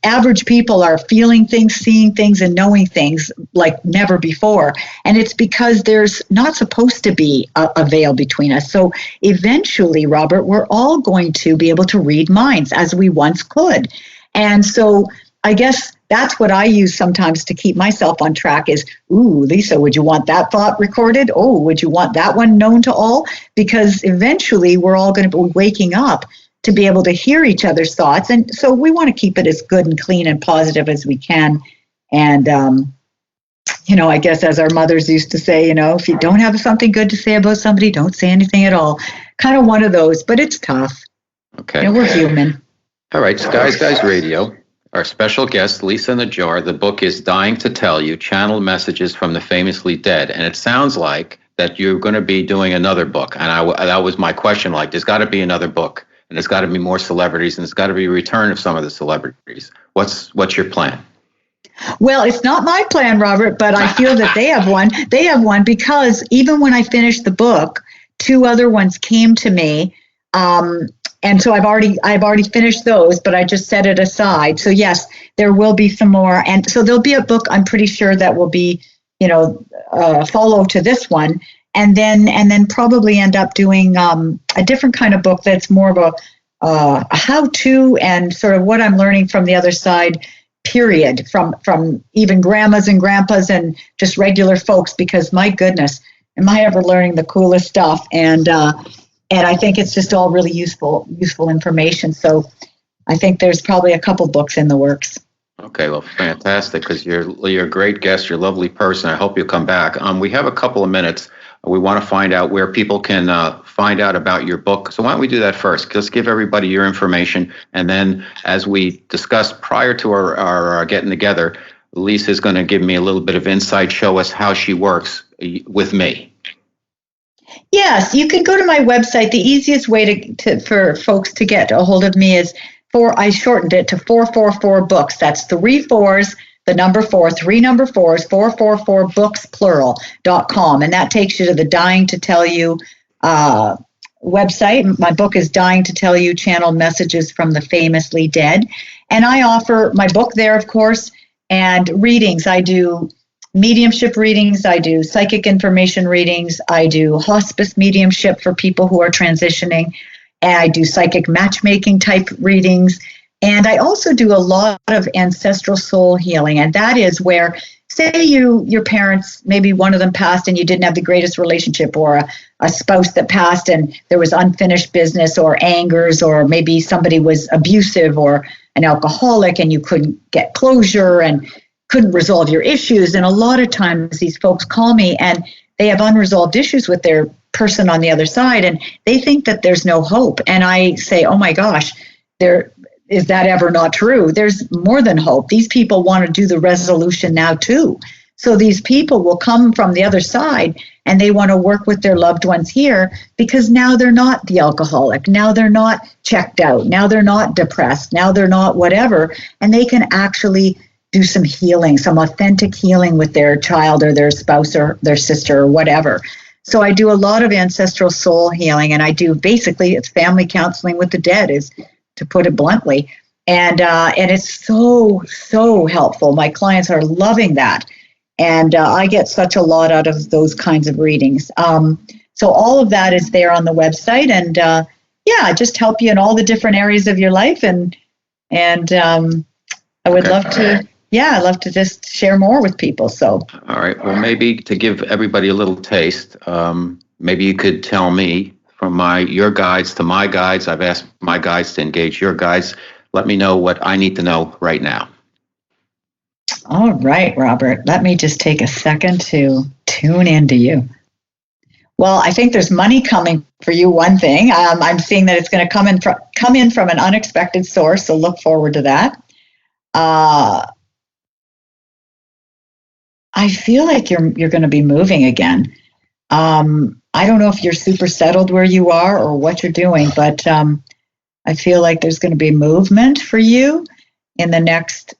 Average people are feeling things, seeing things, and knowing things like never before. And it's because there's not supposed to be a veil between us. So eventually, Robert, we're all going to be able to read minds as we once could. And so I guess that's what I use sometimes to keep myself on track is, ooh, Lisa, would you want that thought recorded? Oh, would you want that one known to all? Because eventually we're all going to be waking up to be able to hear each other's thoughts. And so we want to keep it as good and clean and positive as we can. And, I guess as our mothers used to say, if you don't have something good to say about somebody, don't say anything at all. Kind of one of those, but it's tough. Okay. We're human. All right. So Guys Radio. Our special guest, Lisa Najjar. The book is Dying to Tell You, Channeled Messages from the Famously Dead. And it sounds like that you're going to be doing another book. And that was my question, like, there's got to be another book. And there's got to be more celebrities, and there's got to be a return of some of the celebrities. What's your plan? Well, it's not my plan, Robert, but I feel that they have one. They have one because even when I finished the book, 2 other ones came to me. And so I've already finished those, but I just set it aside. So yes, there will be some more. And so there'll be a book, I'm pretty sure, that will be, follow to this one. And then probably end up doing a different kind of book that's more of a how-to and sort of what I'm learning from the other side, period, from even grandmas and grandpas and just regular folks, because my goodness, am I ever learning the coolest stuff. And I think it's just all really useful information. So I think there's probably a couple books in the works. Okay, well, fantastic, because you're a great guest. You're a lovely person. I hope you'll come back. We have a couple of minutes. We want to find out where people can find out about your book. So why don't we do that first? Just give everybody your information. And then as we discussed prior to our getting together, Lisa's going to give me a little bit of insight, show us how she works with me. Yes, you can go to my website. The easiest way for folks to get a hold of me is I shortened it to 444 books. That's 3 4s, the number 4, 3 number 4s, 444 books, plural.com. And that takes you to the Dying to Tell You website. My book is Dying to Tell You, Channeled Messages from the Famously Dead. And I offer my book there, of course, and readings. I do mediumship readings, I do psychic information readings, I do hospice mediumship for people who are transitioning, and I do psychic matchmaking type readings, and I also do a lot of ancestral soul healing, and that is where, say your parents, maybe one of them passed and you didn't have the greatest relationship, or a spouse that passed and there was unfinished business or angers, or maybe somebody was abusive or an alcoholic and you couldn't get closure and couldn't resolve your issues. And a lot of times these folks call me and they have unresolved issues with their person on the other side and they think that there's no hope. And I say, oh my gosh, is that ever not true? There's more than hope. These people want to do the resolution now too. So these people will come from the other side and they want to work with their loved ones here because now they're not the alcoholic. Now they're not checked out. Now they're not depressed. Now they're not whatever. And they can actually do some healing, some authentic healing with their child or their spouse or their sister or whatever. So I do a lot of ancestral soul healing, and I do basically it's family counseling with the dead, is to put it bluntly, and it's so helpful. My clients are loving that, and I get such a lot out of those kinds of readings. So all of that is there on the website, and just help you in all the different areas of your life, and I would love to. Yeah, I'd love to just share more with people. So, all right. Well, maybe to give everybody a little taste, maybe you could tell me from your guides to my guides. I've asked my guides to engage your guides. Let me know what I need to know right now. All right, Robert. Let me just take a second to tune into you. Well, I think there's money coming for you. One thing I'm seeing that it's going to come in from an unexpected source. So look forward to that. I feel like you're going to be moving again. I don't know if you're super settled where you are or what you're doing, but I feel like there's going to be movement for you in the next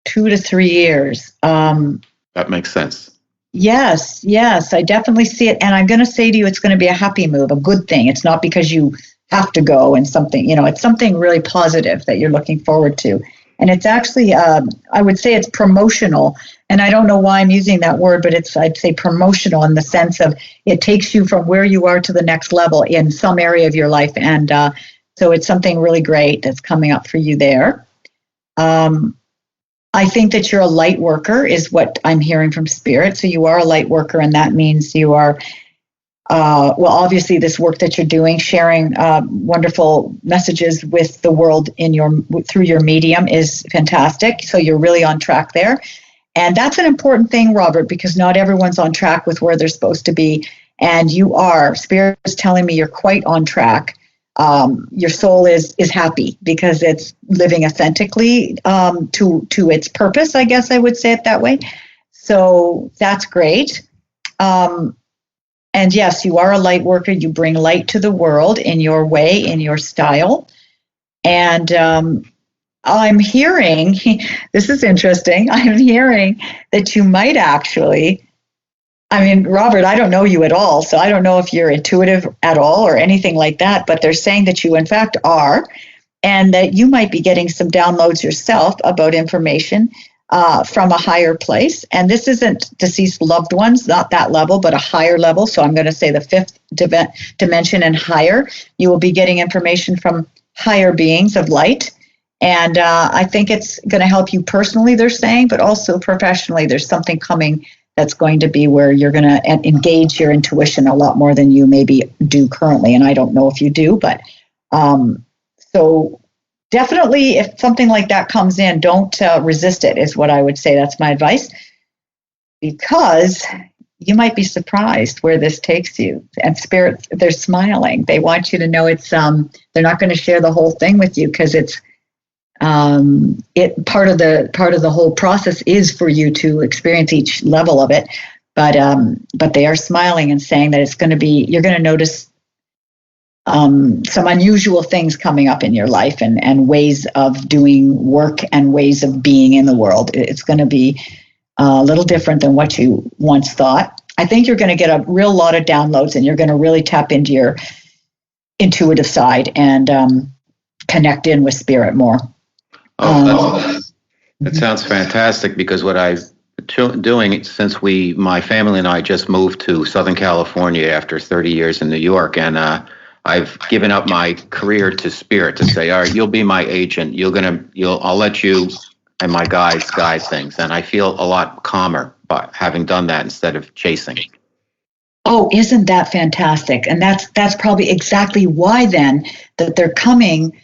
2 to 3 years. That makes sense. Yes, I definitely see it. And I'm going to say to you, it's going to be a happy move, a good thing. It's not because you have to go and something, it's something really positive that you're looking forward to. And it's actually, I would say it's promotional. And I don't know why I'm using that word, but I'd say promotional in the sense of it takes you from where you are to the next level in some area of your life. And so it's something really great that's coming up for you there. I think that you're a light worker is what I'm hearing from Spirit. So you are a light worker, and that means you are, obviously this work that you're doing, sharing wonderful messages with the world through your medium is fantastic. So you're really on track there. And that's an important thing, Robert, because not everyone's on track with where they're supposed to be. And you are. Spirit is telling me you're quite on track. Your soul is happy because it's living authentically to its purpose, I guess I would say it that way. So that's great. And yes, you are a light worker. You bring light to the world in your way, in your style. And I'm hearing, this is interesting, I'm hearing that you might actually, Robert, I don't know you at all, so I don't know if you're intuitive at all or anything like that, but they're saying that you in fact are, and that you might be getting some downloads yourself about information from a higher place. And this isn't deceased loved ones, not that level, but a higher level. So I'm going to say the fifth dimension and higher. You will be getting information from higher beings of light. And I think it's going to help you personally, they're saying, but also professionally. There's something coming that's going to be where you're going to engage your intuition a lot more than you maybe do currently. And I don't know if you do, but so definitely if something like that comes in, don't resist it is what I would say. That's my advice, because you might be surprised where this takes you. And Spirit, they're smiling. They want you to know it's, they're not going to share the whole thing with you because it's, part of the whole process is for you to experience each level of it, but they are smiling and saying that it's going to be, you're going to notice some unusual things coming up in your life and ways of doing work and ways of being in the world. It's going to be a little different than what you once thought. I think you're going to get a real lot of downloads, and you're going to really tap into your intuitive side and connect in with Spirit more. Oh, that sounds fantastic, because what I've been doing since my family and I just moved to Southern California after 30 years in New York, and I've given up my career to Spirit to say, all right, you'll be my agent. I'll let you and my guides guide things. And I feel a lot calmer by having done that instead of chasing. Oh, isn't that fantastic? And that's probably exactly why then that they're coming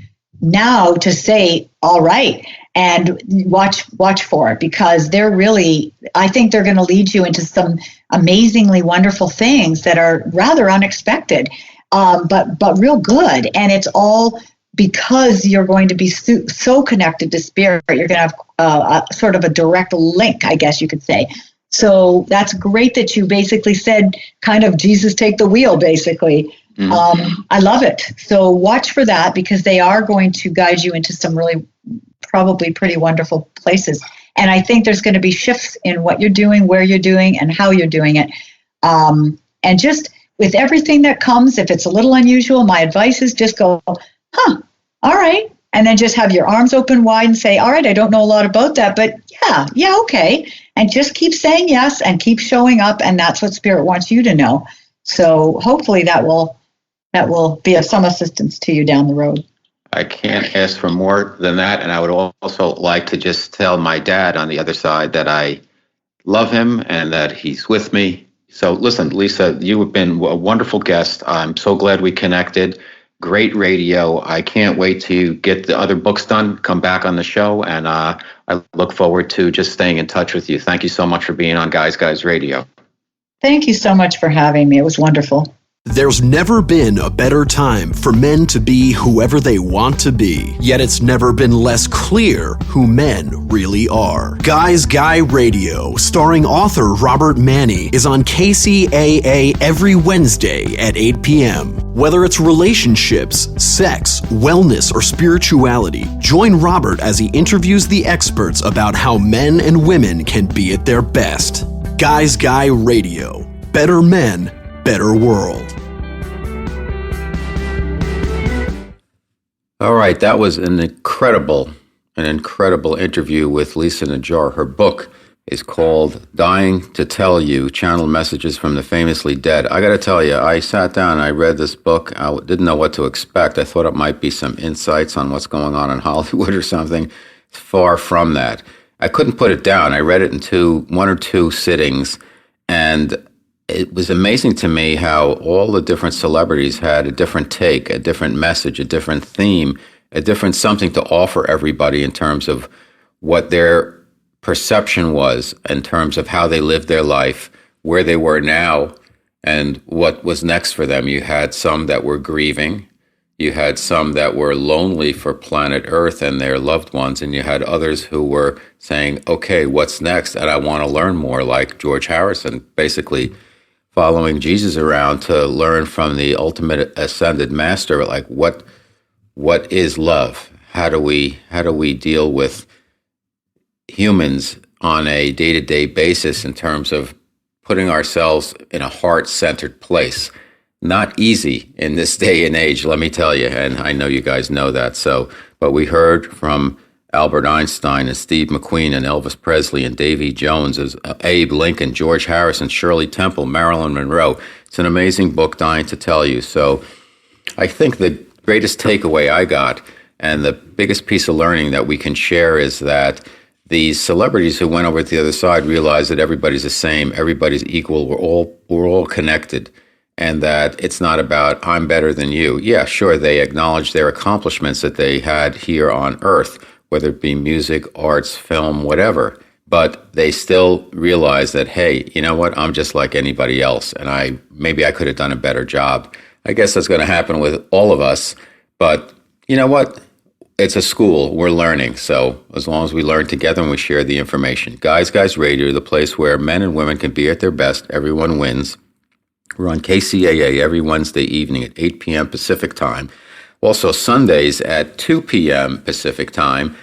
now to say, all right, and watch for it, because I think they're going to lead you into some amazingly wonderful things that are rather unexpected, but real good. And it's all because you're going to be so connected to Spirit. You're going to have sort of a direct link, I guess you could say. So that's great that you basically said kind of Jesus take the wheel, basically. Mm-hmm. I love it. So watch for that, because they are going to guide you into some really probably pretty wonderful places. And I think there's going to be shifts in what you're doing, where you're doing, and how you're doing it. And just with everything that comes, if it's a little unusual, my advice is just go, all right. And then just have your arms open wide and say, all right, I don't know a lot about that, but yeah, okay. And just keep saying yes and keep showing up. And that's what Spirit wants you to know. So hopefully that will be of some assistance to you down the road. I can't ask for more than that. And I would also like to just tell my dad on the other side that I love him and that he's with me. So listen, Lisa, you have been a wonderful guest. I'm so glad we connected. Great radio. I can't wait to get the other books done, come back on the show, and I look forward to just staying in touch with you. Thank you so much for being on Guys Radio. Thank you so much for having me. It was wonderful. There's never been a better time for men to be whoever they want to be, yet it's never been less clear who men really are. Guy Radio, starring author Robert Manni, is on KCAA every Wednesday at 8 p.m. Whether it's relationships, sex, wellness, or spirituality, join Robert as he interviews the experts about how men and women can be at their best. Guy Radio. Better men, better world. All right, that was an incredible interview with Lisa Najjar. Her book is called Dying to Tell You, Channeled Messages from the Famously Dead. I got to tell you, I sat down and I read this book. I didn't know what to expect. I thought it might be some insights on what's going on in Hollywood or something. Far from that. I couldn't put it down. I read it in one or two sittings, and it was amazing to me how all the different celebrities had a different take, a different message, a different theme, a different something to offer everybody in terms of what their perception was, in terms of how they lived their life, where they were now, and what was next for them. You had some that were grieving. You had some that were lonely for planet Earth and their loved ones, and you had others who were saying, okay, what's next? And I want to learn more, like George Harrison, basically following Jesus around to learn from the ultimate ascended master, like what is love? How do we deal with humans on a day-to-day basis in terms of putting ourselves in a heart-centered place? Not easy in this day and age, let me tell you, and I know you guys know that. But we heard from Albert Einstein and Steve McQueen and Elvis Presley and Davy Jones, as Abe Lincoln, George Harrison, Shirley Temple, Marilyn Monroe. It's an amazing book, Dying to Tell You. So I think the greatest takeaway I got and the biggest piece of learning that we can share is that these celebrities who went over to the other side realized that everybody's the same, everybody's equal, we're all connected, and that it's not about I'm better than you. Yeah, sure, they acknowledge their accomplishments that they had here on Earth, whether it be music, arts, film, whatever. But they still realize that, hey, you know what? I'm just like anybody else, and maybe I could have done a better job. I guess that's going to happen with all of us. But you know what? It's a school. We're learning. So as long as we learn together and we share the information. Guys Radio, the place where men and women can be at their best. Everyone wins. We're on KCAA every Wednesday evening at 8 p.m. Pacific time. Also, Sundays at 2 p.m. Pacific time,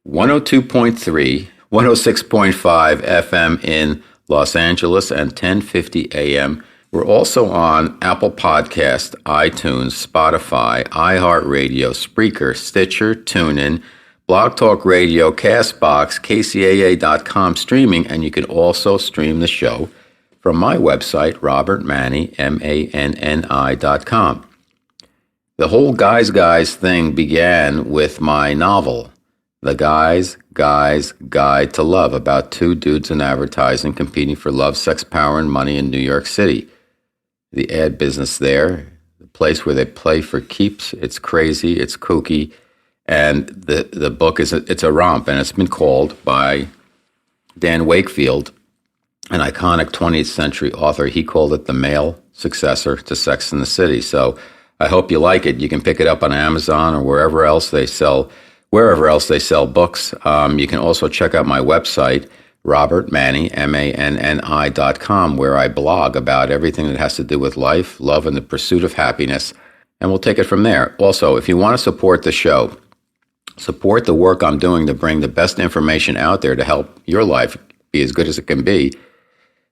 102.3, 106.5 FM in Los Angeles, and 1050 a.m. We're also on Apple Podcast, iTunes, Spotify, iHeartRadio, Spreaker, Stitcher, TuneIn, Blog Talk Radio, CastBox, KCAA.com streaming, and you can also stream the show from my website, Robert Manni, MANNI.com. The whole Guys thing began with my novel, The Guy's Guide to Love, about two dudes in advertising competing for love, sex, power, and money in New York City. The ad business there, the place where they play for keeps, it's crazy, it's kooky, and the book it's a romp, and it's been called by Dan Wakefield, an iconic 20th century author. He called it the male successor to Sex and the City. So I hope you like it. You can pick it up on Amazon or wherever else they sell books. You can also check out my website, Robert Manni, MANNI.com, where I blog about everything that has to do with life, love, and the pursuit of happiness. And we'll take it from there. Also, if you want to support the show, support the work I'm doing to bring the best information out there to help your life be as good as it can be,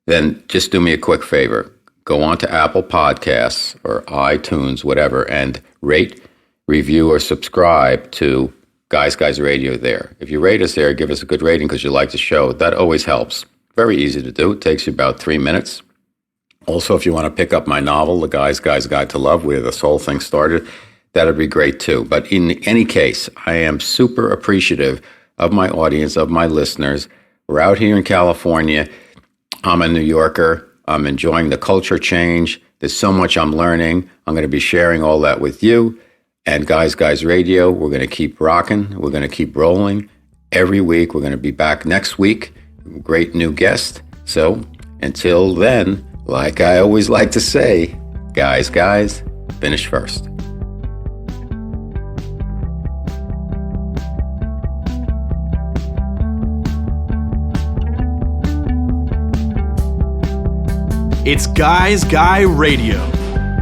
then just do me a quick favor. Go on to Apple Podcasts or iTunes, whatever, and rate, review, or subscribe to Guys Radio there. If you rate us there, give us a good rating because you like the show. That always helps. Very easy to do. It takes you about 3 minutes. Also, if you want to pick up my novel, The Guy's Guide to Love, where this whole thing started, that'd be great too. But in any case, I am super appreciative of my audience, of my listeners. We're out here in California. I'm a New Yorker. I'm enjoying the culture change. There's so much I'm learning. I'm going to be sharing all that with you. And Guys Radio, we're going to keep rocking. We're going to keep rolling every week. We're going to be back next week. Great new guest. So until then, like I always like to say, guys, finish first. It's Guys Radio.